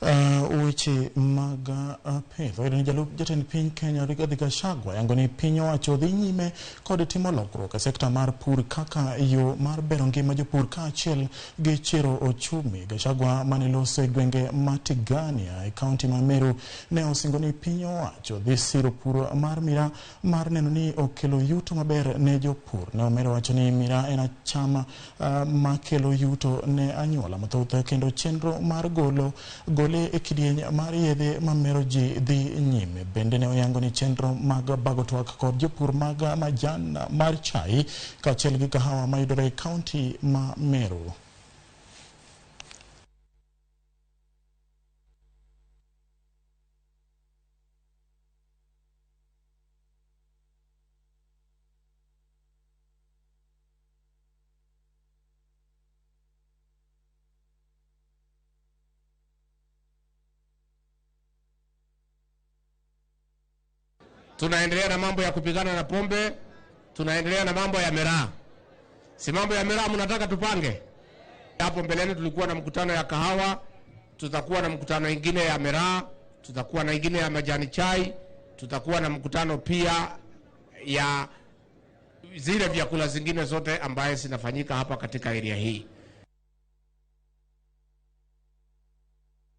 Weche mag pith. Oyudo ni jalup jatend piny Kenya Rigathi Gachagua yango ni piny owacho dhi nyime kod timo lokruok e sekta mar pur kaka yo mar bero ngima jopur kaachiel gi chero ochumi. Gachagua mane loso e gwenge ma Tigania e kaunti ma Meru ne osingo ni piny owacho dhi siro pur mar mira mar neno ni okelo yuto maber ne jopur. Ne omedo wacho ni mira en chama makelo yuto ne anyuola mathoth kendo chenro mar gole e kidieny mar yedhe mamero ji dhi nyime. Bende ne oyango ni chenro mag bago twak kod jopur mag majan mar chai kaachiel gi kahawa mayudore e kaunti ma Meru. Tunaendelea na mambo ya kupigana na pombe, tunaendelea na mambo ya miraa. Si mambo ya miraa mnataka tupange? Hapo mbeleni tulikuwa na mkutano ya kahawa, tutakuwa na mkutano ingine ya miraa, tutakuwa na ingine ya majani chai, tutakuwa na mkutano pia ya zile vyakula zingine zote ambaye zinafanyika hapa katika area hii.